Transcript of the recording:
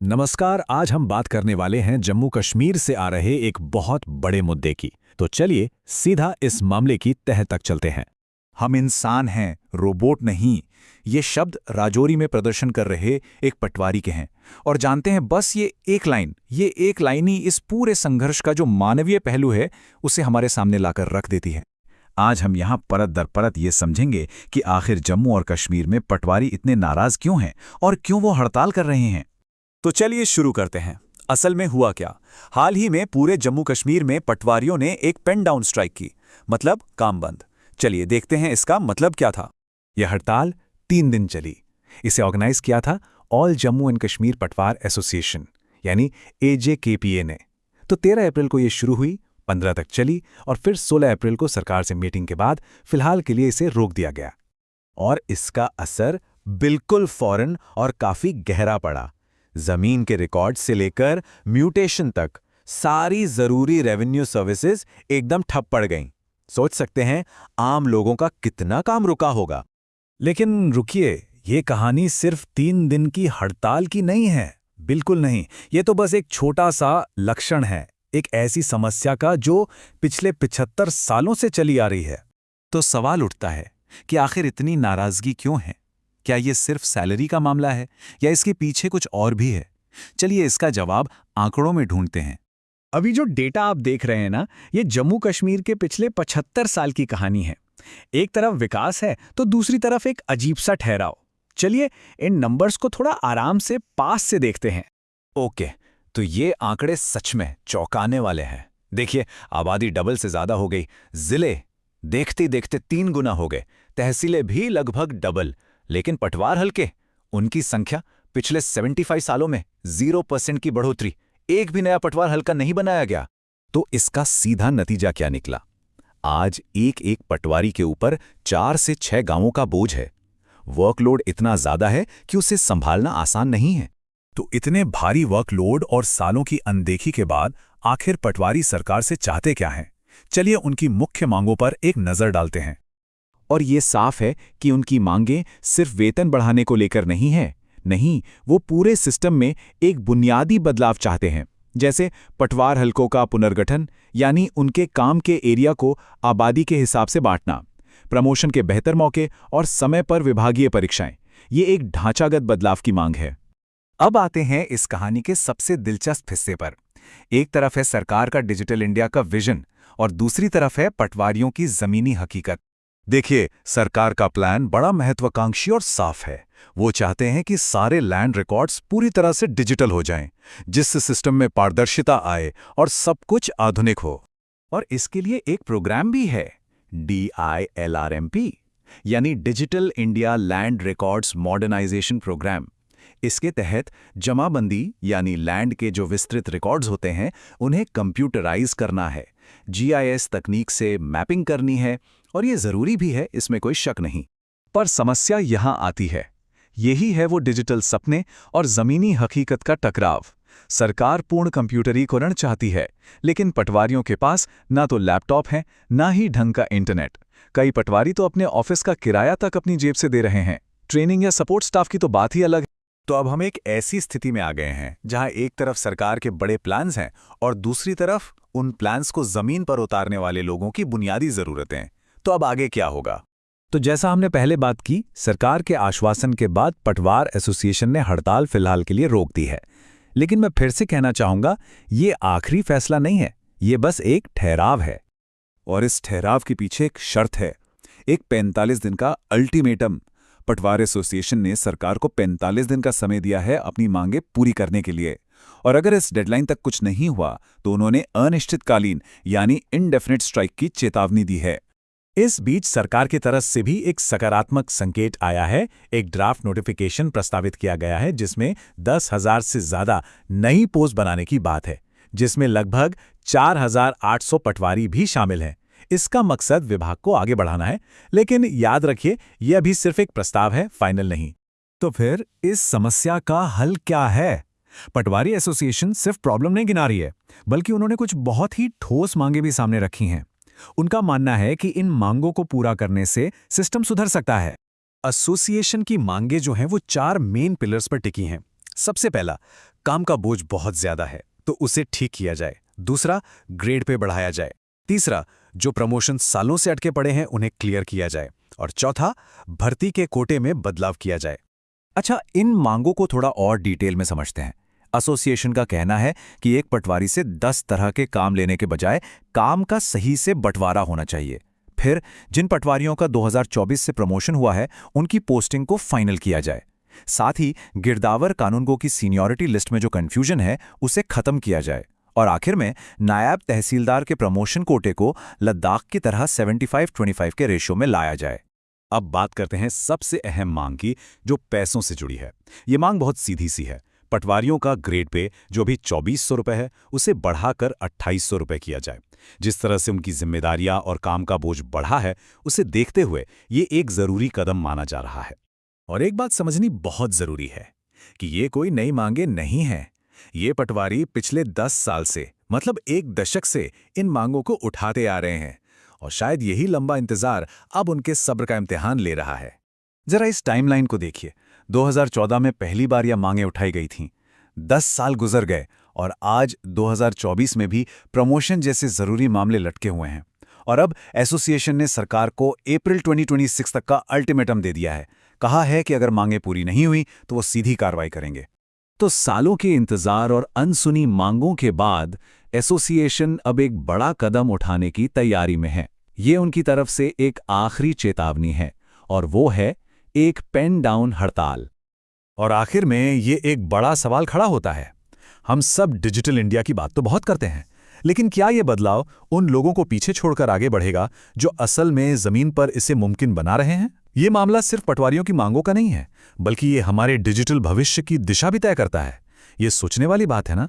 नमस्कार। आज हम बात करने वाले हैं जम्मू कश्मीर से आ रहे एक बहुत बड़े मुद्दे की। तो चलिए सीधा इस मामले की तह तक चलते हैं। हम इंसान हैं, रोबोट नहीं। ये शब्द राजौरी में प्रदर्शन कर रहे एक पटवारी के हैं। और जानते हैं, बस ये एक लाइन ही इस पूरे संघर्ष का जो मानवीय पहलू है उसे हमारे सामने लाकर रख देती है। आज हम यहाँ परत दर परत ये समझेंगे कि आखिर जम्मू और कश्मीर में पटवारी इतने नाराज क्यों हैं और क्यों वो हड़ताल कर रहे हैं। तो चलिए शुरू करते हैं। असल में हुआ क्या? हाल ही में पूरे जम्मू कश्मीर में पटवारियों ने एक पेन डाउन स्ट्राइक की, मतलब काम बंद। चलिए देखते हैं इसका मतलब क्या था। यह हड़ताल 3 दिन चली। इसे ऑर्गेनाइज किया था ऑल जम्मू एंड कश्मीर पटवार एसोसिएशन यानी AJKPA ने। तो 13 अप्रैल को ये शुरू हुई, 15 तक चली और फिर 16 अप्रैल को सरकार से मीटिंग के बाद फिलहाल के लिए इसे रोक दिया गया। और इसका असर बिल्कुल फौरन और काफी गहरा पड़ा। जमीन के रिकॉर्ड से लेकर म्यूटेशन तक सारी जरूरी रेवेन्यू सर्विसेज एकदम ठप पड़ गईं। सोच सकते हैं आम लोगों का कितना काम रुका होगा। लेकिन रुकिए, ये कहानी सिर्फ 3 दिन की हड़ताल की नहीं है। बिल्कुल नहीं, ये तो बस एक छोटा सा लक्षण है एक ऐसी समस्या का जो पिछले 75 सालों से चली आ रही है। तो सवाल उठता है कि आखिर इतनी नाराजगी क्यों है? क्या ये सिर्फ सैलरी का मामला है या इसके पीछे कुछ और भी है? चलिए इसका जवाब आंकड़ों में ढूंढते हैं। अभी जो डेटा आप देख रहे हैं ना, ये जम्मू कश्मीर के पिछले 75 साल की कहानी है। एक तरफ विकास है तो दूसरी तरफ एक अजीब सा ठहराव। चलिए इन नंबर्स को थोड़ा आराम से पास से देखते हैं। ओके, तो ये आंकड़े सच में चौंकाने वाले हैं। देखिए, आबादी डबल से ज्यादा हो गई, जिले देखते देखते 3 गुना हो गए, तहसीलें भी लगभग डबल, लेकिन पटवार हल्के, उनकी संख्या पिछले 75 सालों में 0% की बढ़ोतरी। एक भी नया पटवार हल्का नहीं बनाया गया। तो इसका सीधा नतीजा क्या निकला? आज एक एक पटवारी के ऊपर 4 से 6 गांवों का बोझ है। वर्कलोड इतना ज्यादा है कि उसे संभालना आसान नहीं है। तो इतने भारी वर्कलोड और सालों की अनदेखी के बाद आखिर पटवारी सरकार से चाहते क्या हैं? चलिए उनकी मुख्य मांगों पर एक नजर डालते हैं। और ये साफ है कि उनकी मांगें सिर्फ वेतन बढ़ाने को लेकर नहीं है। नहीं, वो पूरे सिस्टम में एक बुनियादी बदलाव चाहते हैं, जैसे पटवार हलकों का पुनर्गठन, यानी उनके काम के एरिया को आबादी के हिसाब से बांटना, प्रमोशन के बेहतर मौके और समय पर विभागीय परीक्षाएं। ये एक ढांचागत बदलाव की मांग है। अब आते हैं इस कहानी के सबसे दिलचस्प हिस्से पर। एक तरफ है सरकार का डिजिटल इंडिया का विजन और दूसरी तरफ है पटवारियों की जमीनी हकीकत। देखिए, सरकार का प्लान बड़ा महत्वाकांक्षी और साफ है। वो चाहते हैं कि सारे लैंड रिकॉर्ड्स पूरी तरह से डिजिटल हो जाएं, जिससे सिस्टम में पारदर्शिता आए और सब कुछ आधुनिक हो। और इसके लिए एक प्रोग्राम भी है, DILRMP, यानी digital India land records modernisation programme. इसके तहत जमाबंदी यानी लैंड के जो विस्तृत रिकॉर्ड्स होते हैं उन्हें कंप्यूटराइज करना है, GIS तकनीक से मैपिंग करनी है, और ये जरूरी भी है, इसमें कोई शक नहीं। पर समस्या यहाँ आती है। यही है वो डिजिटल सपने और जमीनी हकीकत का टकराव। सरकार पूर्ण कंप्यूटरीकरण चाहती है, लेकिन पटवारियों के पास ना तो लैपटॉप है, ना ही ढंग का इंटरनेट। कई पटवारी तो अपने ऑफिस का किराया तक अपनी जेब से दे रहे हैं। ट्रेनिंग या सपोर्ट स्टाफ की तो बात ही अलग है। तो अब हम एक ऐसी स्थिति में आ गए हैं जहां एक तरफ सरकार के बड़े प्लान्स हैं और दूसरी तरफ उन प्लान्स को जमीन पर उतारने वाले लोगों की बुनियादी जरूरतें। तो अब आगे क्या होगा? तो जैसा हमने पहले बात की, सरकार के आश्वासन के बाद पटवार एसोसिएशन ने हड़ताल फिलहाल के लिए रोक दी है। लेकिन मैं फिर से कहना चाहूंगा, ये आखिरी फैसला नहीं है, ये बस एक ठहराव है। और इस ठहराव के पीछे एक शर्त है, एक 45 दिन का अल्टीमेटम। पटवार एसोसिएशन ने सरकार को 45 दिन का समय दिया है अपनी मांगें पूरी करने के लिए। और अगर इस डेडलाइन तक कुछ नहीं हुआ तो उन्होंने अनिश्चितकालीन यानी इनडेफिनिट स्ट्राइक की चेतावनी दी है। इस बीच सरकार की तरफ से भी एक सकारात्मक संकेत आया है। एक ड्राफ्ट नोटिफिकेशन प्रस्तावित किया गया है जिसमें 10,000 से ज्यादा नई पोस्ट बनाने की बात है, जिसमें लगभग 4,800 पटवारी भी शामिल हैं। इसका मकसद विभाग को आगे बढ़ाना है, लेकिन याद रखिए यह अभी सिर्फ एक प्रस्ताव है, फाइनल नहीं। तो फिर इस समस्या का हल क्या है? पटवारी एसोसिएशन सिर्फ प्रॉब्लम नहीं गिना रही है, बल्कि उन्होंने कुछ बहुत ही ठोस मांगे भी सामने रखी हैं। उनका मानना है कि इन मांगों को पूरा करने से सिस्टम सुधर सकता है। एसोसिएशन की मांगे जो हैं वो 4 मेन पिलर्स पर टिकी हैं। सबसे पहला, काम का बोझ बहुत ज्यादा है तो उसे ठीक किया जाए। दूसरा, ग्रेड पे बढ़ाया जाए। तीसरा, जो प्रमोशन सालों से अटके पड़े हैं उन्हें क्लियर किया जाए। और चौथा, भर्ती के कोटे में बदलाव किया जाए। अच्छा, इन मांगों को थोड़ा और डिटेल में समझते हैं। एसोसिएशन का कहना है कि एक पटवारी से 10 तरह के काम लेने के बजाय काम का सही से बंटवारा होना चाहिए। फिर जिन पटवारियों का 2024 से प्रमोशन हुआ है उनकी पोस्टिंग को फाइनल किया जाए। साथ ही गिरदावर कानूनगो की सीनियरिटी लिस्ट में जो कन्फ्यूजन है उसे खत्म किया जाए। और आखिर में नायब तहसीलदार के प्रमोशन कोटे को लद्दाख की तरह 75-25 के रेशो में लाया जाए। अब बात करते हैं सबसे अहम मांग की, जो पैसों से जुड़ी है। ये मांग बहुत सीधी सी है। पटवारियों का ग्रेड पे जो अभी 2400 रुपए है उसे बढ़ाकर 2800 रुपए किया जाए। जिस तरह से उनकी जिम्मेदारियां और काम का बोझ बढ़ा है उसे देखते हुए ये एक जरूरी कदम माना जा रहा है। और एक बात समझनी बहुत जरूरी है कि ये कोई नई मांगे नहीं हैं। ये पटवारी पिछले 10 साल से, मतलब एक दशक से इन मांगों को उठाते आ रहे हैं और शायद यही लंबा इंतजार अब उनके सब्र का इम्तिहान ले रहा है। जरा इस टाइमलाइन को देखिए। 2014 में पहली बार यह मांगें उठाई गई थीं। 10 साल गुजर गए और आज 2024 में भी प्रमोशन जैसे जरूरी मामले लटके हुए हैं। और अब एसोसिएशन ने सरकार को अप्रैल 2026 तक का अल्टीमेटम दे दिया है। कहा है कि अगर मांगें पूरी नहीं हुई तो वो सीधी कार्रवाई करेंगे। तो सालों के इंतजार और अनसुनी मांगों के बाद एसोसिएशन अब एक बड़ा कदम उठाने की तैयारी में है। ये उनकी तरफ से एक आखिरी चेतावनी है और वो है एक पेन डाउन हड़ताल। और आखिर में ये एक बड़ा सवाल खड़ा होता है। हम सब डिजिटल इंडिया की बात तो बहुत करते हैं, लेकिन क्या ये बदलाव उन लोगों को पीछे छोड़कर आगे बढ़ेगा जो असल में जमीन पर इसे मुमकिन बना रहे हैं? ये मामला सिर्फ पटवारियों की मांगों का नहीं है, बल्कि ये हमारे डिजिटल भविष्य की दिशा भी तय करता है। ये सोचने वाली बात है ना।